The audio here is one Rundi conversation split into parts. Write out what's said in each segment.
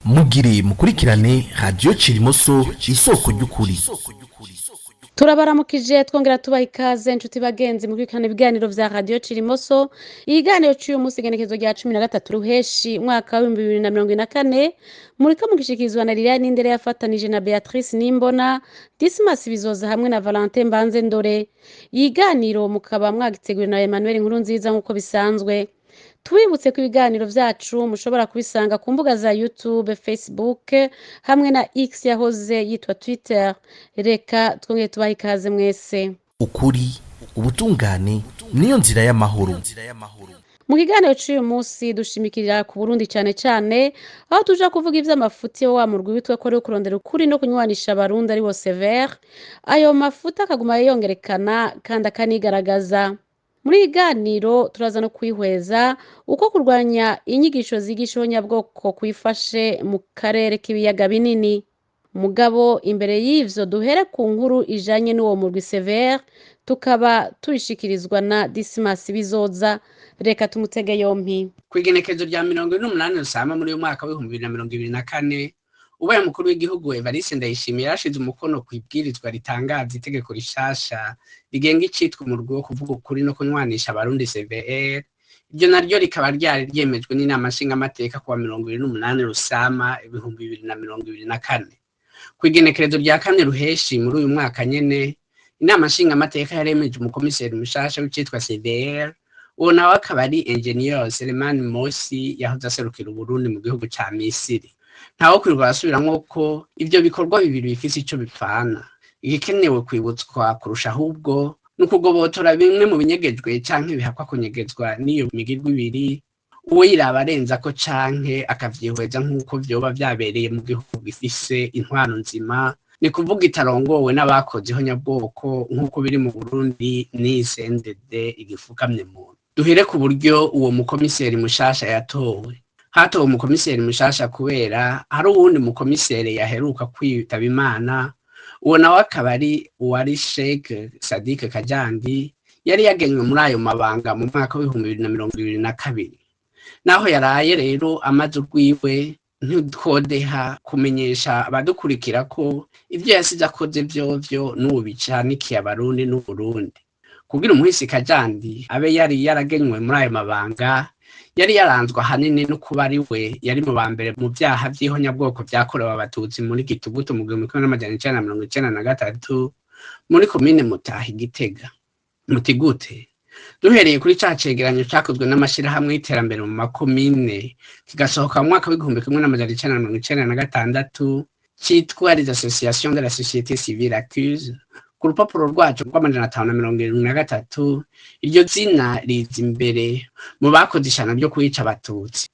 mugire mukurikirane radiyo Cirimoso isoko ry'ukuri. Turabaramukije twongera tubaha ikaze inshuti bagenzi mu kwikana ibiganiro vya radiyo Cirimoso. Ikiganiro cy'uyu munsi igenekezo rya 13 ruheshi umwaka wa 2024 muriko mugishikirizwa na Liliane Ndere yafatanije na Beatrice Nimbona, Dismas Bizoza hamwe na Valentin Mbanze Ndore. Ikiganiro mukaba mwagiteguye na Emmanuel Nkurunziza nkuko bisanzwe. Twibutse ko ibiganiro vyacu mushobora kubisanga ku mbuga za YouTube, Facebook hamwe na X yahoze yitwa Twitter. Reka twongere tubaha ikaze mwese. Ukuri, ubutungane niyo nzira y'amahoro. Mu kiganiro cy'uyu munsi dushimikirira ku Burundi cyane cyane aho tuja kuvuga ivy'amafuti yo wa murwi witwa ko ari kurondera ukuri no kunywanisha abarundi ari bo Sever. Ayo mafuta akaguma yongerekana kandi akanigaragaza. Muri iganiro turaza no kwihweza uko kurwanya inyigisho zigisho nyabwoko kwifashe mu karere k'ibiyaga binini. Mugabo imbere y'ivyo duhere ku nkuru ijanye n'uwo murwi Sever, tukaba tubishikirizwa na Dismas Bizoza. Reka tumutege yompi. Kwigenekezo rya 28 Rusama muri uyu mwaka wa 2024 ubaye mukuru w'igihugu Evariste Ndayishimiye yarashize umukono ku ibwirizwa ritangaza itegeko rishasha rigenga icitwa umurwi wo kuvuga ukuri no kunywanisha abarundi CVR. Iryo naryo rikaba ryari ryemejwe n'inama nshingamateka kuwa 28 Rusama 2024. Kwigenekerezo rya 4 Ruheshi muri uyu mwaka nyene inama nshingamateka yaremeje umukomiseri mushasha w'icitwa CVR. Uwo nawe akaba ari Engineer Selemani Mosi yahoze aserukira Uburundi mu gihugu ca Misiri. Ntawo kwirwa asubiramwo ko ivyo bikorwa bibiri bifise ico bipfana. Igikenewe kwibutswa kurusha ahubwo nukugobotora bimwe mu binyegejwe canke bihakwa kunyegezwa n'iyo migirwa ibiri, uwo yiraba arenza ko canke akavyihweza nk'uko vyoba vyabereye mu gihugu gifise intwaro nzima, ni kuvuga itarongowe n'abakozeho nyabwoko nk'uko biri mu Burundi ni CNDD igifukamye mu. Duhere ku buryo uwo mukomiseri mushasha yatowe. Hatowe umukomiseri mushasha kubera hari uwundi mukomiseri yaheruka kwitaba Imana. Uwo nawe akaba ari uwari Sheikh Sadik Kajandi yari yagenywe muri ayo mabanga mu mwaka wa 2022. Naho yaraye rero amaze urwiwe ntitwodeha kumenyesha abadukurikira ko ivyo yasize akoze vyovyo n'ubicanikiye abarundi n'Uburundi. Kugira umuhisi Kajandi abe yari yaragenywe muri ayo mabanga yari yaranzwa hanini no kuba ari we yari mu bambere mu vyaha vy'ihonyabwoko vyakorewe abatutsi muri Gitugutu mu 1993 muri komine Mutahi Gitega. Mutigute duhereye kuri ca cegeranyo cakozwe n'amashirahamwe y'iterambere mu makomine kigasohoka mu mwaka wa 1996 citwa les associations de la société civile accuse. Ku rupapuro rwacu rw'573 iryo zina riza imbere mu bakoze ishano ryo kwica abatutsi.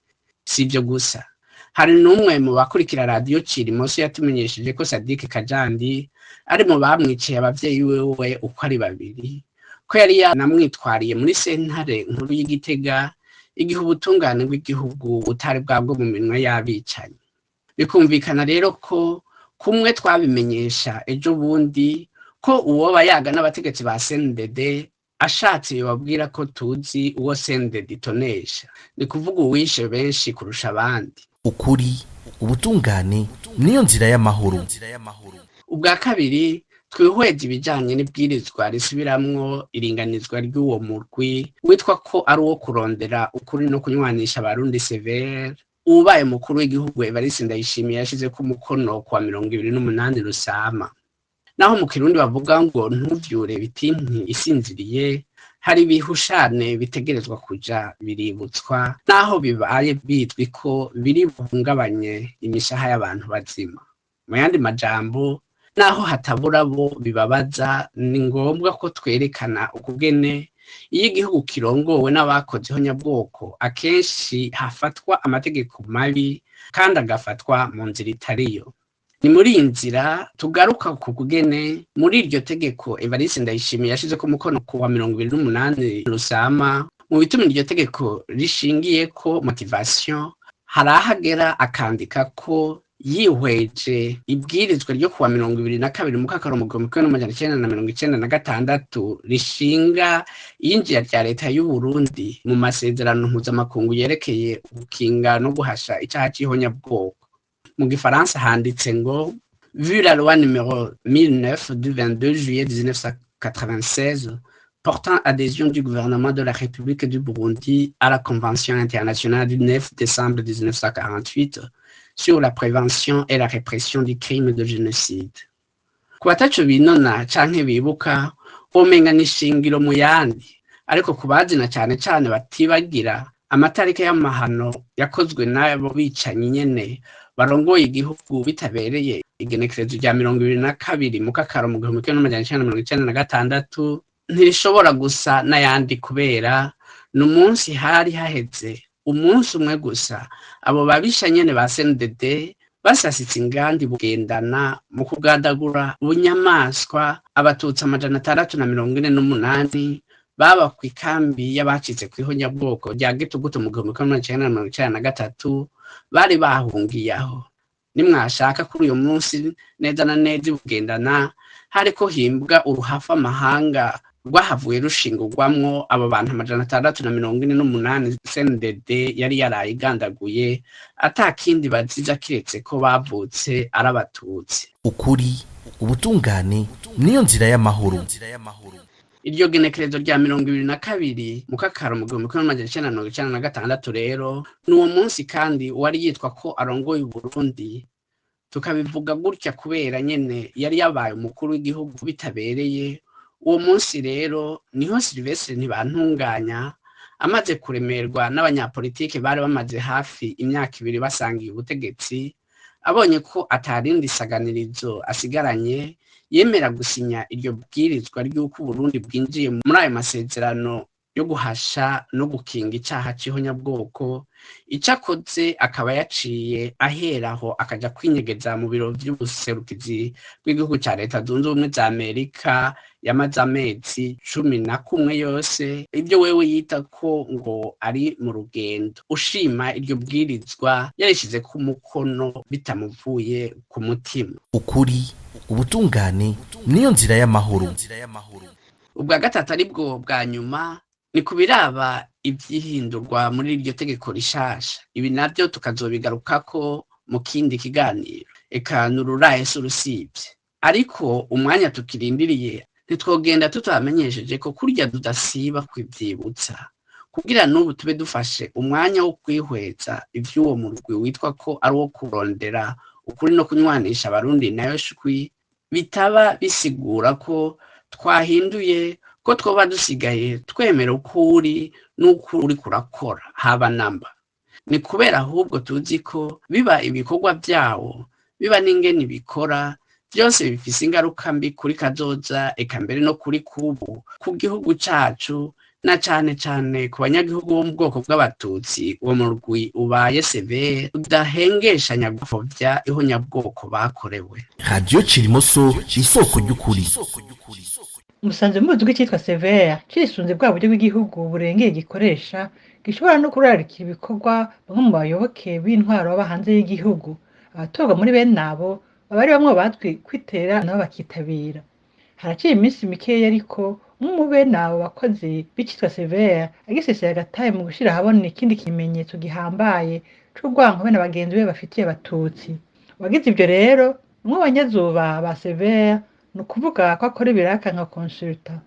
Sivyo gusa, hari n'umwe mu bakurikira radiyo Cirimoso yatumenyesheje ko Sadik Kajandi ari mu bamwiciye abavyeyi wewe uko ari babiri, ko yari yanamwitwariye muri sentare nkuru y'Igitega igihe ubutungane bw'igihugu butari bwabwo mu minwe y'abicanyi. Bikumvikana rero ko kumwe twabimenyesha ejo bundi ko uwoba yaga n'abategetsi ba CNDD ashatse yobabwira ko tuzi uwo CNDD itonesha, ni kuvuga uwishe benshi kurusha abandi. Ukuri, ubutungane niyo nzira y'amahoro. Ubwa kabiri twihweje ibijanye n'ibwirizwa risubiramwo iringanizwa ry'uwo murwi witwa ko ari uwo kurondera ukuri no kunywanisha abarundi Sever. Ubaye mukuru w'igihugu Evariste Ndayishimiye yashize ku mukono kwa 28 Rusama. Naho mu Kirundi bavuga ngo ntuvyure bitinti isinziriye, hari ibihushane bitegerezwa kuja biributswa naho bibaye bizwi ko biri buhungabanye imishaha y'abantu bazima. Mu yandi majambo, naho hatabura bo bibabaza, ni ngombwa ko twerekana ukugene iyo igihugu kirongowe n'abakozeho nyabwoko akenshi hafatwa amategeko mabi kandi agafatwa mu nzira itariyo. Ni muri iyi nzira tugaruka ku kugene muri iryo tegeko Evariste Ndayishimiye yashize ko umukono kuwa 28 Rusama. Mu bituma iryo tegeko rishingiye ko motivation, harahagera akandika ko yihweje ibwirizwa ryo kuwa 22 mu kakaro mu 1996 rishinga yinjiye rya leta y'u Burundi mu masezerano mpuzamakungu yerekeye gukinga no guhasha icyaha cy'ihonyabwoko. mu gifaransa handitse ngo vu la loi numéro 1009 du 22 juillet 1996 portant adhésion du gouvernement de la République du Burundi à la Convention internationale du 9 décembre 1948 sur la prévention et la répression du crime de génocide. Ku bataco binona canke bibuka womenga n'ishingiro mu yandi, ariko ku bazina cane cane batibagira amatariki y'amahano yakozwe n'abo bicanyi nyene barongoye igihugu bitabereye igenekerezo rya 22 mu kakaro mu 1996 ntirishobora gusa n'ayandi kubera n'umunsi hari haheze umunsi umwe gusa abo babisha nyene ba CNDD basasitse ingandi bugendana mu kugandagura ubunyamaswa abatutsi 648 baba ku ikambi y'abacitse kw'ihonyabwoko rya Gitugutu mu 1993 bari bahungiyeho. Nimwashaka kuri uyu munsi neza na neza bugendana hariko himbwa uruhafa amahanga rwahavuye rushingurwamwo abo bantu 648 CNDD yari yarayigandaguye atakindi baziza kiretse ko bavutse ari abatutsi. Ukuri, ubutungane niyo nzira y'amahoro. Iryo genekerezo rya 22 mu kakaro mu 1996 rero n'uwo munsi kandi wari yitwa ko arongoye Burundi, tukabivuga gutya kubera nyene yari yabaye umukuru w'igihugu bitabereye. Uwo munsi rero niho Sylvestre Ntibantunganya amaze kuremerwa n'abanyapolitike bari bamaze hafi imyaka 2 basangiye ubutegetsi, abonye ko atarindi saganirizo asigaranye yemera gusinya iryo bwirizwa ry'uko Burundi bwinjiye muri ayo masezerano yo guhasha no gukinga icaha c'ihonyabwoko. Icakoze akaba yaciye aheraho akaja kwinyegeza mu biro vy'ubuserukizi bw'igihugu ca Leta Zunze Ubumwe za Amerika yamaze amezi 11 yose, ibyo wewe yita ko ngo ari mu rugendo. Ushima iryo bwirizwa yarishize ku mukono bitamuvuye ku mutima. Ukuri, ubutungane niyo nzira y'amahoro. Ubwa gatatu aribwo bwa nyuma ni kubiraba ivyihindurwa muri iryo tegeko rishasha. Ibi navyo tukazobigarukako mu kindi kiganiro. Eka nururaye surusivye. Ariko umwanya tukirindiriye ntitwogenda tutamenyesheje ko kurya tudasiba kwivyibutsa kugira n'ubu tube dufashe umwanya wo kwihweza ivy'uwo murwi witwa ko ari wo kurondera ukuri no kunywanisha abarundi nayo shwi, bitaba bisigura ko twahinduye ko twoba dusigaye twemera ukuri n'uko uri kurakora haba namba. Ni kubera ahubwo tuzi ko biba ibikorwa vyawo biba n'ingene bikora byose bifise ingaruka mbi kuri kazoza, eka mbere no kuri kubu ku gihugu cacu, na cane cane ku banyagihugu bo mu bwoko bw'abatutsi. Uwo murwi ubaye severe udahengeshanya gupfovya ihonyabwoko bakorewe. Radio Cirimoso, isoko ry'ukuri. Umusanzu muzi w'icitwa severe cirisunze bwa buryo bw'igihugu burengeye gikoresha gishobora no kurarikira ibikorwa bamwe mu bayoboke b'intwaro baba hanze y'igihugu. Abatorwa muri bene abo baba ari bamwe bazwi kwitera nabo bakitabira. Haraciye iminsi mikeya ariko umwe mu bene abo bakozi b'icitwa severe agiseseye agataye mu gushira ahabona ikindi kimenyetso gihambaye c'urwanko bene bagenzi be bafitiye abatutsi. Wagize ivyo rero umwe abanyazuba ba severe ni ukuvuga ko akora ibiraka nka consulta.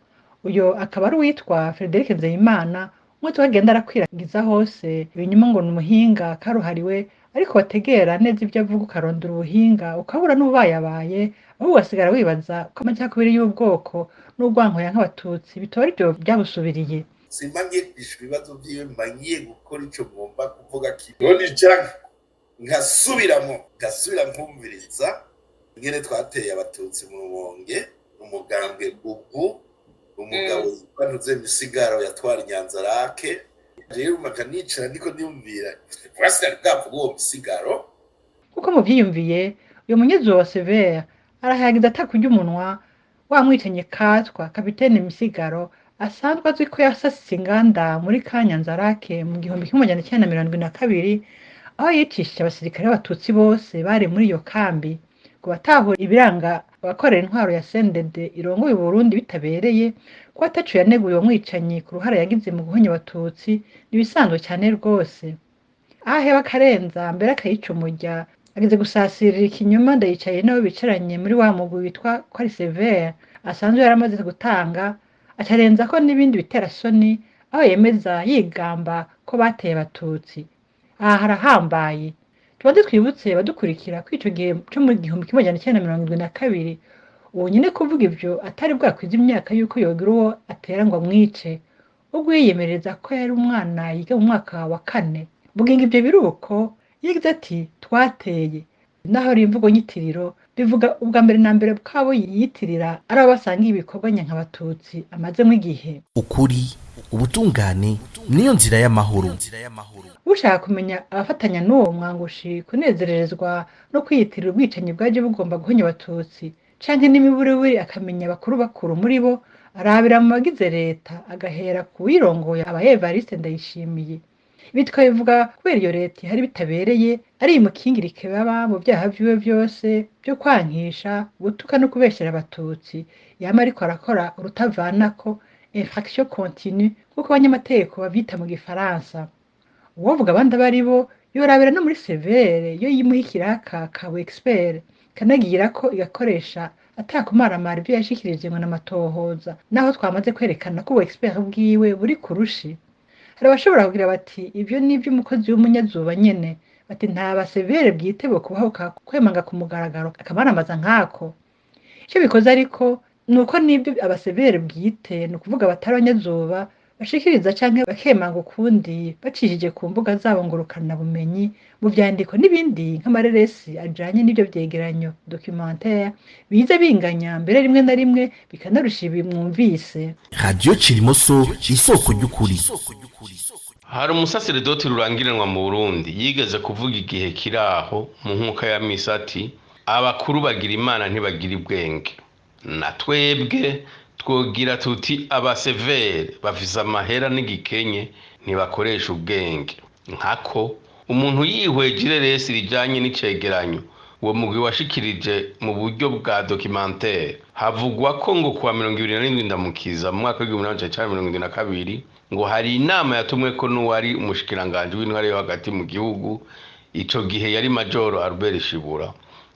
Uyo akaba ari uwitwa Frederic Nzeyimana, umwe twagenda arakwiragiza hose ibinyuma ngo ni umuhinga karuhariwe, ariko bategera neza ibyo avuga ukarondera ubuhinga ukabura n'ubayabaye, aho wasigara wibaza ko amacakubiri y'ubwoko n'urwanko yanka abatutsi bitora ibyo byabusubiriye. Simba ngiye ibibazo vyiwe mbangiye gukora ico ngomba kuvuga kinoni canke nkasubira nkumviriza ingene twateye abatutsi mu Rumonge, umugambwe ubu umugabo yitwa Ntuzemisigaro yatwara Inyanzarake. Rero makanicara ndiko ndiyumvira twasira bwavuga uwo Misigaro. Kuko mu vyiyumviye uyo munyezo wa severe arahagiza atakurya umunwa wamwicenye Katwa kapitene Misigaro asanzwe azwi ko yasasise inganda muri Kanyanzarake mu 1972 aho yicisha abasirikare b'abatutsi bose bari muri iyo kambi. Ngo batahura ibiranga abakorera intwaro ya CNDD irongoye Burundi bitabereye ko atacu yaneguye uwo mwicanyi ku ruhara yagize mu guhonya abatutsi nibisanzwe cyane rwose. Aheba karenza mbere akayica umurya ageze gusasirira ikinyoma Ndayicaye nabo bicaranye muri wa mugwi witwa ko ari Sévère asanzwe yaramaze gutanga, acarenza ko n'ibindi biterasoni aho yemeza yigamba ko bateye abatutsi. Aha harahambaye, tubanze twibutse badukurikira ko ico gihe co mu 1972 uwo nyene kuvuga ivyo atari bwakwiza imyaka yuko yogira uwo atera ngo amwice, ubwo yiyemereza ko yari umwana yiga mu mwaka wa 4. Bugingo ivyo biruko yagize ati twateye, naho ari imvugo nyitiriro bivuga ubwa mbere na mbere bwabo yiyitirira ari abo basangiye ibikorwa nyankabatutsi amazemo igihe. ukuri ubutungane niyo nzira y'amahoro. Ushaka kumenya abafatanya n'uwo mwangushi kunezererezwa no kwiyitirira ubwicanyi bwaje bugomba guhonya abatutsi canke n'imiburiburi akamenya bakuru muri bo, arabira mu bagize leta agahera kuwirongoye aba Evariste Ndayishimiye. Ibi twabivuga kubera iyo leta ihari bitabereye ari imukingirike baba mu byaha vyiwe vyose byo kwankisha, gutuka no kubeshera abatutsi, yama ariko arakora urutavanako infraction continue kuko abanyamategeko bavyita mu gifaransa. Uwovuga abandi abari bo yorabira no muri Sévère yo yimuha ikiraka kawe expert kanagira ko igakoresha atakumaramara ibyo yashikirije ngo n'amatohoza, naho twamaze kwerekana ko uwo expert bwiwe buri kurushi. Hari abashobora kugira bati ivyo nivyo umukozi w'umunyazuba nyene, bati nta ba Sévère bwite bo kubaho kwemanga ku mugaragaro akamaramaza nkako. Ico bikoze ariko nuko nibyo aba Sévère bwite no kuvuga batari abanyazuba bashikiriza canke bakemanga ukundi bacishije ku mbuga zabo ngurukana bumenyi mu vyandiko n'ibindi nk'amareresi ajanye n'ivyo vyegeranyo documentaire biza binganya mbere rimwe na rimwe bikanarusha ibi mwumvise. Radio Cirimoso isoko ry'ukuri. Hari umusaseredoti rurangiranwa mu Burundi yigeze kuvuga igihe kiraho mu nkuka ya misa ati abakuru bagira imana ntibagira ubwenge. Na twebwe twogira tuti aba Sévère bafise amahera n'igikenye ntibakoresha ubwenge. Nkako umuntu yihweje ireresi rijanye n'icegeranyo uwo mugwi washikirije mu buryo bwa documentaire, havugwa ko ngo kuwa 27 Ndamukiza mu mwaka w'1972 ngo hari inama yatumwe ko n'uwari umushikiranganje w'intware yo hagati mu gihugu ico gihe yari Major Albert Shibura,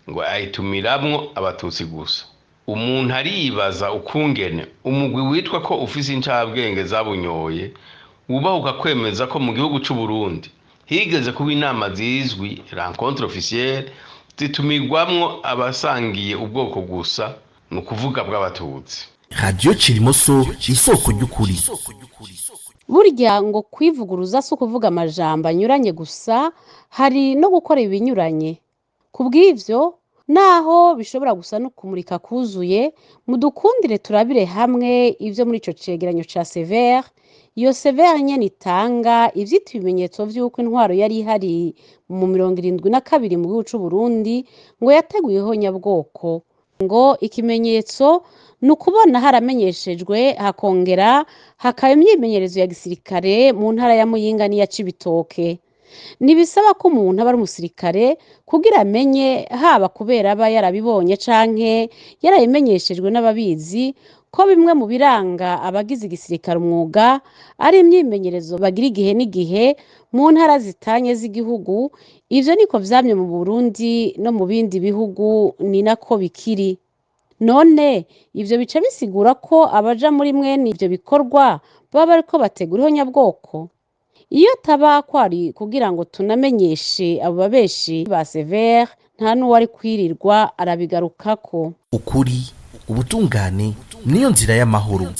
ngo ayitumiramwo abatutsi gusa. Umuntu aribaza ukungene umugwi witwa ko ufise incabwenge zabunyoye ubahuka kwemeza ko mu gihugu c'u Burundi higeze kuba inama zizwi rencontre officielle zitumigwamwo abasangiye ubwoko gusa no kuvuga bw'abatutsi. Radio Cirimoso isoko ry'ukuri. Burya ngo kwivuguruza si ukuvuga amajambo anyuranye gusa, hari no gukora ibinyuranye. Kubw'ivyo naho bishobora gusa no kumurika kuzuye, mudukundire turabire hamwe ivyo muri ico cegeranyo ca Sévère. Iyo Sévère nyene itanga ivyita ibimenyetso vy'uko intwaro yari ihari mu 72 mu gihugu c'u Burundi ngo yateguyeho nyabwoko. Ngo ikimenyetso ni ukubona haramenyeshejwe hakongera hakaba imyimenyerezo ya gisirikare mu ntara ya Muyinga n'iya Cibitoke. Nibisaba ko umuntu aba ari umusirikare kugira amenye, haba kubera aba yarabibonye canke yarabimenyeshejwe n'ababizi, ko bimwe mu biranga abagize igisirikare umwuga ari imyimenyerezo bagira igihe n'igihe mu ntara zitanye z'igihugu. Ivyo niko vyamye mu Burundi no mu bindi bihugu ni nako bikiri. None ivyo bica bisigura ko abaja muri mwene ivyo bikorwa baba bariko bategura nyabwoko? Iyo taba kwari kugira ngo tunamenyeshe abo babeshi ba Sévère, nta n'uwari kwirirwa arabigarukako. Ukuri ubutungane niyo nzira y'amahoro.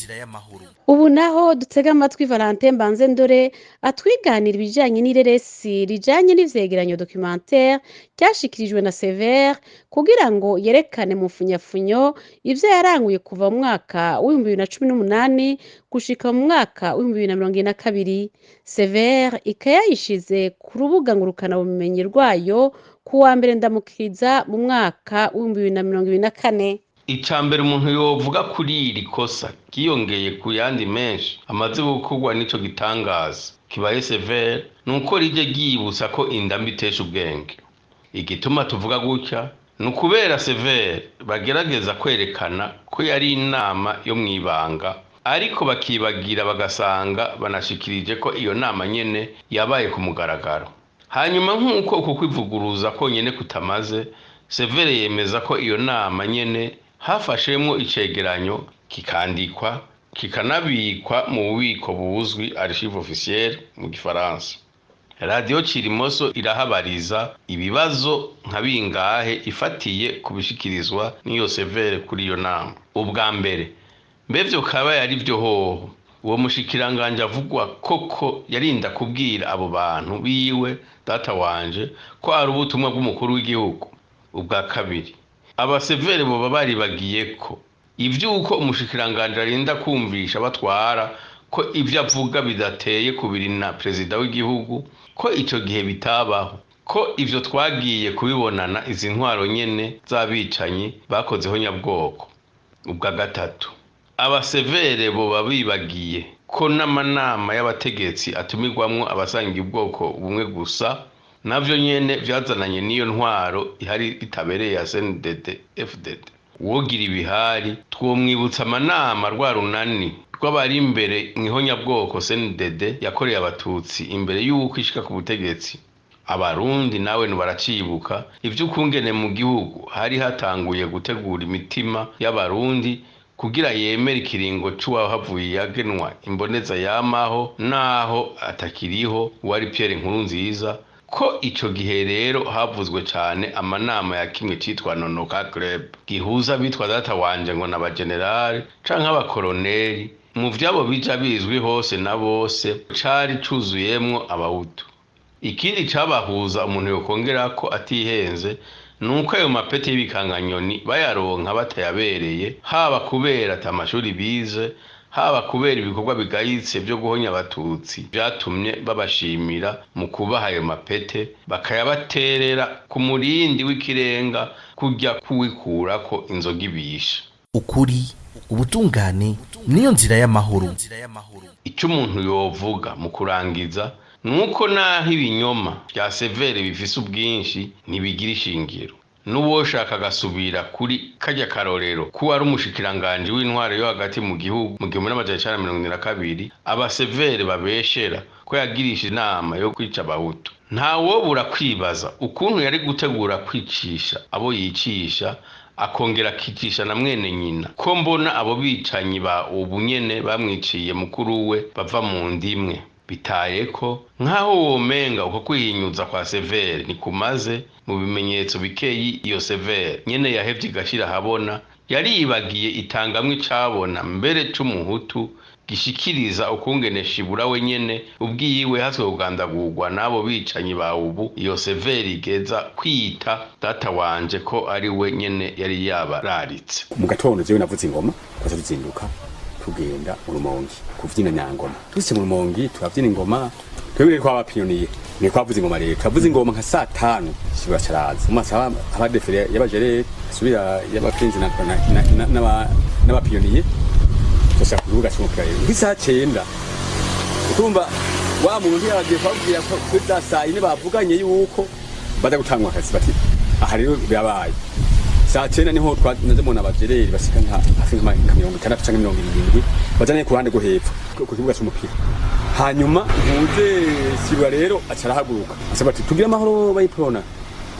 Ubu naho dutega amatwi Valentin Mbanzendore atwiganira ibijanye n'ireresi rijanye n'ivyegeranyo documentaire cyashikirijwe na Sévère kugira ngo yerekane mu funyafunyo ivyo yaranguye kuva mu mwaka w'2018 gushika mu mwaka w'2022. Sévère ikayayishize ku rubuga ngurukana bumenyi rwayo kuwa mbere Ndamukiza mu mwaka w'2024. Icambere umuntu yovuga kuri iri kosa kiyongeye ku yandi menshi amaze gukorwa n'ico gitangaza kibaye Sévère, nuko rije ryibutsa ko indambi itesha ubwenge. Igituma tuvuga gutya nukubera Sévère bagerageza kwerekana ko yari inama yo mwibanga, ariko bakibagira bagasanga banashikirije ko iyo nama nyene yabaye ku mugaragaro. hanyuma nk'uko uko kwivuguruza konyene kutamaze, Severe yemeza ko iyo nama nyene hafashemwo icegeranyo kikandikwa kikanabikwa mu bubiko buzwi archive officielle mu gifaransa. Radio Cirimoso irahabariza ibibazo nka bingahe ifatiye kubishikirizwa n'iyo Severe kuri iyo nama. Ubwa mbere, mbevyo kaba yari vyo hoho, uwo mushikiranganje avugwa koko yarinda kubwira abo bantu biwe data wanje ko ari ubutumwa bw'umukuru w'igihugu. Ubwa kabiri, aba Severe bo baribagiye ko ivyuko umushikiranganje arinda kumvisha batwara ko ivyo avuga bidateye kubiri na perezida w'igihugu, ko ico gihe bitabaho, ko ivyo twagiye kubibonana izi ntwaro nyene z'abicanyi bakozeho nyabwoko. Ubwa gatatu, aba Severe bo babibagiye ko n'amanama y'abategetsi atumirwamwo abasangiye ubwoko bumwe gusa, navyo nyene vyazananye n'iyo ntwaro ihari bitabereye ya CNDD FDD. Wogira ibihari twomwibutsa amanama rwa runani rw'abari imbere mw'ihonyabwoko CNDD yakoreye abatutsi imbere y'uko ishika ku butegetsi. Abarundi nawe baracibuka ivy'ukungene mu gihugu hari hatanguye gutegura imitima y'abarundi kugira yemera ikiringo c'uwahavuye yagenwa imboneza yamaho naho atakiriho wari Pierre Nkurunziza, ko ico gihe rero havuzwe cane amanama ya kimwe citwa Nonoka Club gihuza bitwa data wanje ngo n'abagenerali canke abakoroneli. Mu vyabo bija bizwi hose na bose cari cuzuyemwo abahutu. Ikindi cabahuza umuntu yokongera ko atihenze nuko ayo mapeti y'ibikanganyoni bayaronka batayabereye, haba kubera atamashuri bize, haba kubera ibikorwa bigayitse byo guhonya abatutsi byatumye babashimira mu kubaha ayo mapete, bakayabaterera ku murindi w'ikirenga kujya kuwikurako inzoga ibisha. Ukuri, ubutungane niyo nzira y'amahoro. Ico umuntu yovuga mu kurangiza nuko naho ibinyoma vya Severe bifise ubwinshi ntibigira ishingiro. N'uwoshaka gasubira kuri kajya karorero ko ari umushikiranganje w'intwaro yo hagati mu gihugu mu 1972, aba Severe babeshera ko yagirisha inama yo kwica abahutu. Ntawobura kwibaza ukuntu yari gutegura kwicisha abo yicisha, akongera akicisha na mwene nyina, ko mbona abo bicanyi ba ubu nyene bamwiciye mukuru we bava mu ndimwe. Bitaye ko nkaho womenga uko kwihinyuza kwa Severe nikumaze mu bimenyetso bikeyi iyo Severe nyene yahevye igashira habona, yaribagiye itangamwe cabona mbere c'umuhutu gishikiriza ukungene Shibura we nyene ubwiyiwe haswe kugandagurwa nabo bicanyi ba ubu. Iyo Severe igeza kwita data wanje ko ari we nyene yari yabararitse. Mu gatondo jewe navuze ingoma kwaza tuzinduka tugenda mu Rumongi kuvyina nyangoma. Twise mu Rumongi turavyina ingoma, twebwe ko abapiyoniye ni kwavuze ingoma rero. Twavuze ingoma nka saa 5 Shibura caraza. Umasa abadefere y'abajerere subira y'abakenzi n'abapiyoniye cyashaka kuvuga cy'umupira rero nk'isaha 9 utumva wa muntu yagiye kwabwira ko kuri saa 4 bavuganye yuko baza gutangwa akazi bati aha rero byabaye saa 9 niho twaze mu nabajereri basika nka hafi nka 60 canke 70 bazanye ku ruhande go hepfo ku kibuga cy'umupira. Hanyuma nkuze Shibura rero acarahaguruka asaba ati tugira amahoro bayiprona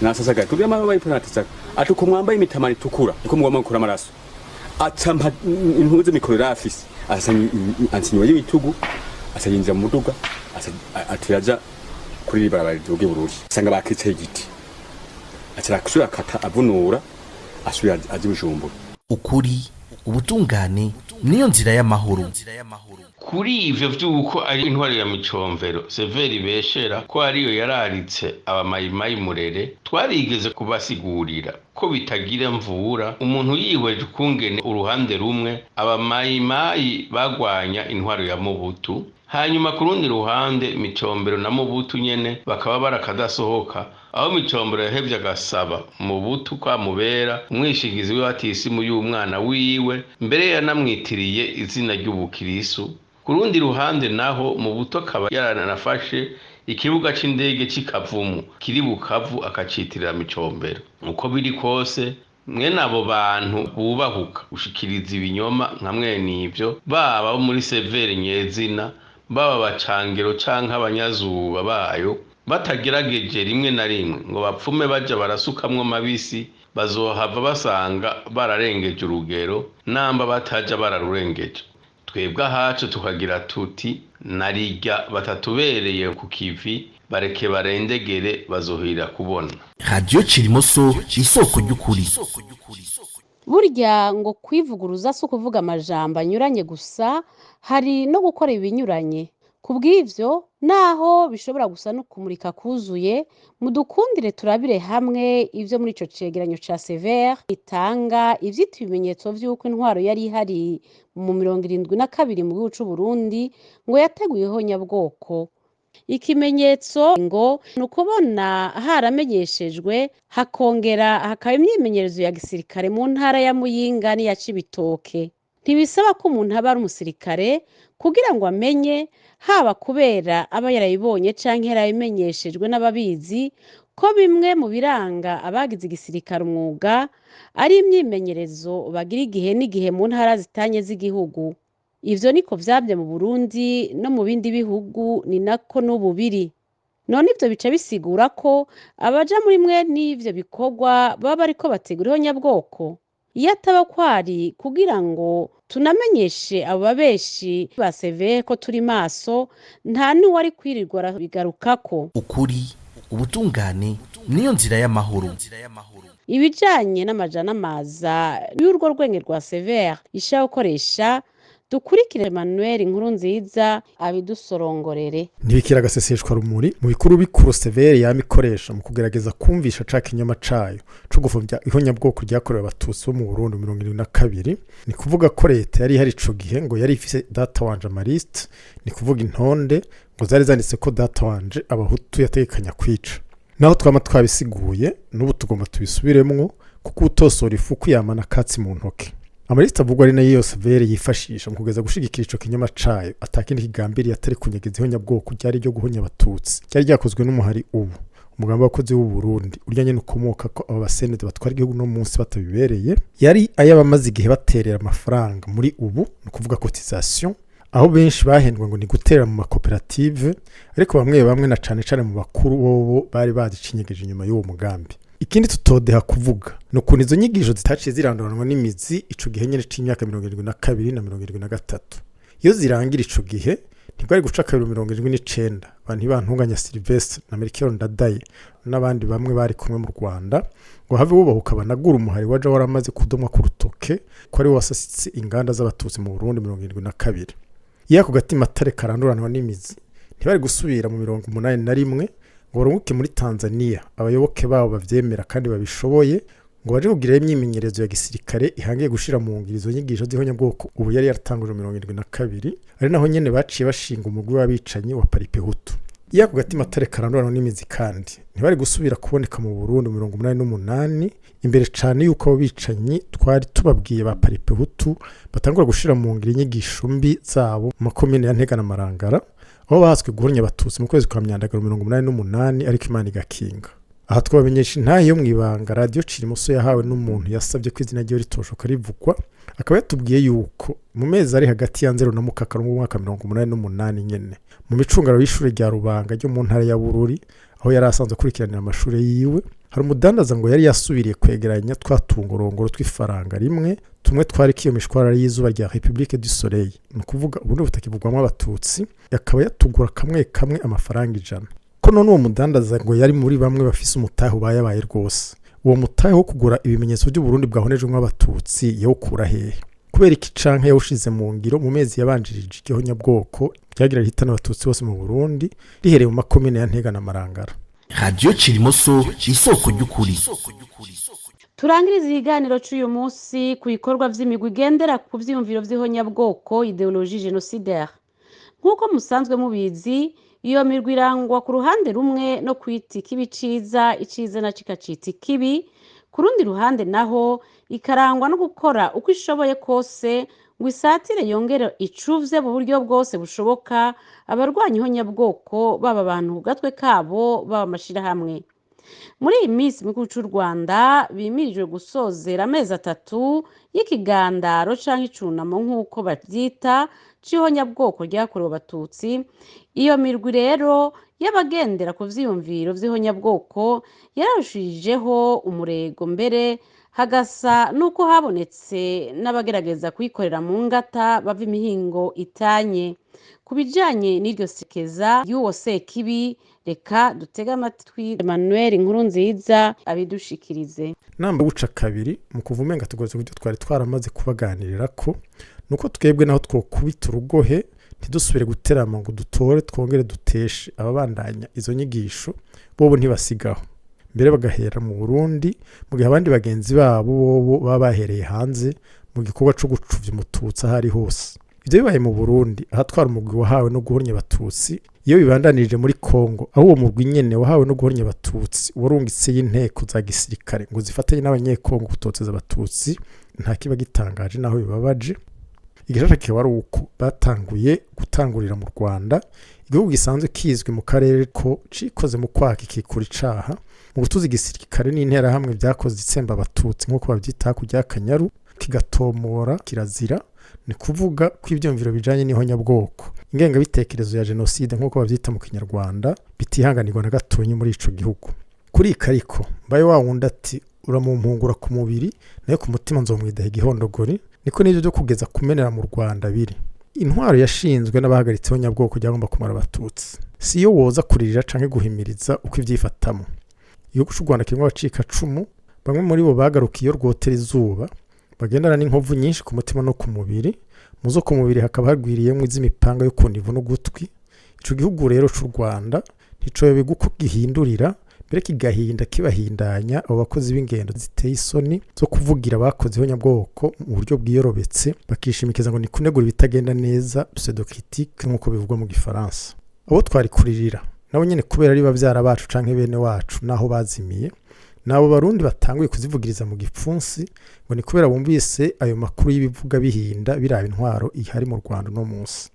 nasasaga tugira amahoro bayiprona atasaka atuko mwambaye imitamani tukura niko mugomba gukora amaraso acampa intuze mikorera afisi ansinyo y'ibitugu asayinjira mu muduga atiraja kuri barabara doge burushi sanga bakice igiti acira kusura kata avunura asubira aje Bujumbura. Ukuri, ubutungane niyo nzira y'amahoro. Kuri ivyo vyuko ari intwari ya Micomvero Severe beshera ko ariyo yararitse abamayimayi murere, twarigeze kubasigurira ko bitagira mvura umuntu yihweje kungene uruhande rumwe abamayimayi bagwanya intwaro ya Mobutu, hanyuma ku rundi ruhande Micombero na Mobutu nyene bakaba barakadasohoka, aho Micombero yahevye agasaba Mobutu kwa mubera umwishigizi we watisimu y'umwana wiwe, mbere yanamwitiriye izina ry'ubukirisu. Ku rundi ruhande naho Mobutu akaba yaranafashe ikibuga c'indege c'Ikavumu kiri Bukavu akacitirira Micombero. Uko biri kose mwene abo bantu bubahuka gushikiriza ibinyoma nka mwene ivyo, baba bo muri Severe nyezina, baba bacangero canke abanyazuba bayo, batagerageje rimwe na rimwe ngo bapfume baja barasukamwo mabisi bazohava basanga bararengeje urugero namba bataja bararurengeje. Twebwe ahacu tukagira tuti narirya batatubereye ku kivi bareke barendegere bazohira kubona. Radio Kirimoso isoko ry'ukuri. Burya ngo kwivuguruza si ukuvuga amajambo anyuranye gusa, hari no gukora ibinyuranye. Kubw'ivyo naho bishobora gusa no kumurika kuzuye, mudukundire turabire hamwe ivyo muri ico cegeranyo ca Sever itanga ivyita ibimenyetso vy'uko intwaro yari ihari mu 72 mu gihugu c'u Burundi ngo yateguyeho nyabwoko. Ikimenyetso ngo ni ukubona haramenyeshejwe hakongera hakaba imyimenyerezo ya gisirikare mu ntara ya Muyinga n'iya Cibitoke. Ntibisaba ko umuntu aba ari umusirikare kugira ngo amenye, haba kubera aba yarayibonye canke yarabimenyeshejwe n'ababizi ko bimwe mu biranga abagize igisirikare umwuga ari imyimenyerezo bagira igihe n'igihe mu ntara zitanye z'igihugu. Ivyo niko vyabye mu Burundi no mu bindi bihugu, ni nako n'ubu biri. None ivyo bica bisigura ko abaja muri mwe n'ivyo bikorwa baba bariko bateguriho nyabwoko. Iyo ataba kwari kugira ngo tunamenyeshe abo babeshi ba Sever ko turi maso, nta n'uwari kwirirwa arabigarukako. Ukuri, ubutungane niyo nzira y'amahoro. Ibijanye n'amajana amaza y'urwo rwenge rwa Sever ishaka gukoresha, dukurikire Emmanuel Nkurunziza abidusorongorere. Ntibikira agaseseshwa rumuri mu bikuru bikuru Sever yamikoresha mu kugerageza kumvisha ca kinyoma cayo co gufobya ihonyabwoko ryakorewe abatutsi bo mu Burundi 72. Ni kuvuga ko leta yari hari ico gihe ngo yari ifise data wanje amaliste, ni kuvuga intonde ngo zari zanditse ko data wanje abahutu yategekanya kwica. Naho twama twabisiguye n'ubu tugomba tubisubiremwo kuko utosora ifuku yamana katsi mu ntoke. Amaliste avugwa ari nayo Sever yifashisha mu kugeza gushigikira ico kinyoma cayo atakindi kigambiriye atari kunyegeza ihonyabwoko ryari ryo guhonya abatutsi. Cyari ryakozwe n'umuhari ubu umugambi wakoze w'u Burundi uryanye n'ukomoka ko aba basenede batwara igihugu no munsi batabibereye, yari ayabamaze igihe baterera amafaranga muri ubu no kuvuga cotisation, aho benshi bahendwa ngo ni gutera mu makoperative, ariko bamwe na cane mu bakuru bobo bari bazicinyegeje inyuma y'uwo mugambi. Ikindi tutodeha kuvuga no kuntu izo nyigisho zitaciye ziranduranwa n'imizi ico gihe nyene c'imyaka 72 na 73. Iyo zirangira ico gihe ntibwari guca 79 bantu bantunganya Sylvestre na Melchior Ndadaye n'abandi bamwe bari kumwe mu Rwanda ngo have bubahuka banagura umuhari waje waramaze kudomwa ku rutoke ko ari wasasitse inganda z'abatutsi mu Burundi 72. Iyo ako gatima atare karanduranwa n'imizi ntibari gusubira mu 81 ngo barunguke muri Tanzania abayoboke babo bavyemera kandi babishoboye ngo baje kugira imyimenyerezo ya gisirikare ihangiye gushira mu ngirizo nyigisho z'ihonyabwoko ubu yari yaratanguje 72, ari naho nyene baciye bashinga umugwi w'abicanyi wa Paripehutu. Iyo ako gatima atare karanduranwa n'imizi kandi ntibari gusubira kuboneka mu Burundi 88 imbere cane yuko abo bicanyi twari tubabwiye ba Paripehutu batangura gushira mu ngiro inyigisho mbi zabo mu makomine ya Ntega na Marangara, aho bahaswe guhonya abatutsi mu kwezi kwa Myandagaro 88 ariko Imana igakinga. Aha twabamenyesha intahe yo mwibanga Radio Kirimoso yahawe n'umuntu yasabye ko izina ryo ritoshoka rivugwa, akaba yatubwiye yuko mu mezi ari hagati ya 0 na Mukakaro mu mwaka 88 nyene mu micungaro y'ishure rya Rubanga ryo mu ntara ya Bururi, aho yari asanzwe kurikiranira amashure yiwe, hari umudandaza ngo yari yasubiriye kwegeranya twatungorongoro tw'ifaranga rimwe tumwe twari kiyo mishwara y'izuba rya République du Soleil, no kuvuga ubundi butakivugwamo abatutsi, yakaba yatugura kamwe amafaranga 100. Ko none uwo mudandaza ngo yari muri bamwe bafise umutahe bayabaye rwose. Uwo mutahe wo kugura ibimenyetso by'u Burundi bwahonejwe nk'abatutsi yawukura hehe? Kubera iki canke yawushize mu ngiro mu mezi yabanjirije igihonyabwoko ryagira hitana abatutsi bose mu Burundi rihereye mu makomine ya Ntega na Marangara. Radio Kirimoso isoko ry'ukuri. Turangiriza ikiganiro cy'uyu munsi ku bikorwa vy'imigwi igendera ku vyiyumviro vy'ihonyabwoko ideologie génocidaire. Nk'uko musanzwe mubizi, iyo mirwi irangwa ku ruhande rumwe no kwita ikibi ciza, iciza na kikacita ikibi, ku rundi ruhande naho ikarangwa no gukora uko ishoboye kose ngo isatire yongere icuvye mu buryo bwose bushoboka abarwanya ihonyabwoko, baba abantu ku gatwe kabo, baba amashirahamwe. Muri iyi minsi mikuru c'u Rwanda bimirijwe gusozera amezi 3 y'ikigandaro canke icunamo nk'uko bavyita c'ihonyabwoko ryakorewe abatutsi. Iyo mirwi rero y'abagendera ku vyiyumviro vy'ihonyabwoko yararushijeho umurego, mbere hagasa nuko habonetse n'abagerageza kuyikorera mu ngata bava imihingo itanye. Ku bijanye n'iryo sekeza y'uwo sekibi, reka dutege amatwi Emmanuel Nkurunziza abidushikirize. Namba guca kabiri mu kuva umenga tugoze kubyo twari twaramaze kubaganirira ko nuko twebwe naho twokubita urugohe ntidusubire guterama ngo dutore twongere duteshe ababandanya izo nyigisho bobo ntibasigaho, mbere bagahera mu Burundi mu gihe abandi bagenzi babo bobo baba bahereye hanze mu gikorwa cyo gucuvya umututsi ahari hose. Ibyo bibaye mu Burundi ahatwara umugwi wahawe no guhornya abatutsi, iyo bibandanije muri Kongo aho uwo mugwi nyene wahawe no guhornya abatutsi warungitse y'inteko za gisirikare ngo zifatanye n'abanyekongo gutoteza abatutsi, nta kiba gitangaje naho bibabaje. Igishasha kiba ari uko batanguye gutangurira mu Rwanda, igihugu gisanzwe kizwi mu karere ko cikoze mu kwaka ikikura icaha mu gutuza igisirikare n'intera hamwe byakoze itsemba abatutsi nk'uko bavyita ku Kanyaru, kigatomora kirazira, ni kuvuga ko ivyumviro bijanye n'ihonyabwoko, ingengabitekerezo ya genocide nk'uko bavyita mu Kinyarwanda bitihanganirwa na gatonyi muri ico gihugu. Kuri ariko mbaye wawundi ati uramumpungura ku mubiri nayo ku mutima nzomwidaha igihondogori, niko n'ivyo byo kugeza kumenera mu Rwanda biri. Intwaro yashinzwe n'abahagaritse ihonyabwoko ryagomba kumara abatutsi, si yo woza kuririra canke guhimiriza uko ivyifatamo. Igihugu c'u Rwanda kirimwo abacika cumu, bamwe muri bo bagarukiye rwotera izuba, bagendana n'inkovu nyinshi ku mutima no ku mubiri, muzo ku mubiri hakaba hagwiriyemwo iz'imipanga yo kunivu n'ugutwi. Ico gihugu rero c'u Rwanda nticoyobe guko gihindurira, mbere kigahinda kibahindanya abo bakozi b'ingendo ziteye isoni zo kuvugira abakoze ihonyabwoko mu buryo bwiyorobetse, bakishimikiza ngo ni kunegura ibitagenda neza pseudo-critique nk'uko bivugwa mu Gifaransa. Abo twari kuririra nabo nyene kubera ari bavyara bacu canke bene wacu naho bazimiye, nabo Barundi batanguye kuzivugiriza mu gipfunsi ngo ni kubera bumvise ayo makuru y'ibivuga bihinda biraba intwaro ihari mu Rwanda no munsi.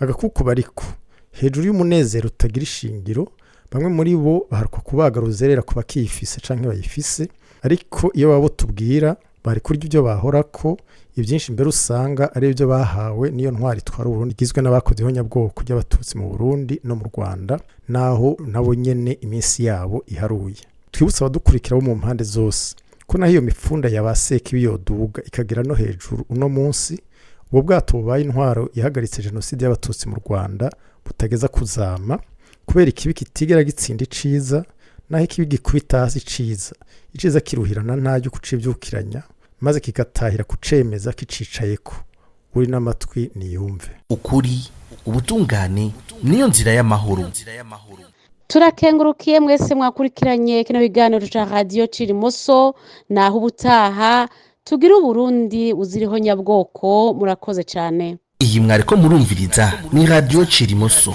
Agakuko bariko hejuru y'umunezero utagira ishingiro, bamwe muri bo baharuka kubaga ruzerera kuba kiyifise canke bayifise, ariko iyo babo tubwira bari kurya ibyo bahorako, ibyinshi mbere usanga ari ibyo bahawe niyo ntwari twari Burundi igizwe n'abakoze ihonyabwoko ry'abatutsi mu Burundi no mu Rwanda, naho nabo nyene iminsi yabo iharuye. Twibutsa abadukurikira bo mu mpande zose ko naho iyo mifunda yabaseka ibiyoduga ikagira no hejuru uno munsi, ubwo bwato bubaye intwaro ihagaritse genocide y'abatutsi mu Rwanda butageza kuzama, kubera ikibi kitigera gitsinda iciza, naho ikibi gikubita hasi iciza kiruhirana ntaryo kucivyukiranya, maze kigatahira kucemeza kicicayeko. Uri n'amatwi niyumve. Ukuri, ubutungane niyo nzira y'amahoro. Turakengurukiye mwese mwakurikiranye kino biganiro ca Radio Cirimoso, naho ubutaha tugira Uburundi uziriho nyabwoko. Murakoze cane. Iyi mwariko murumviriza ni Radio Cirimoso.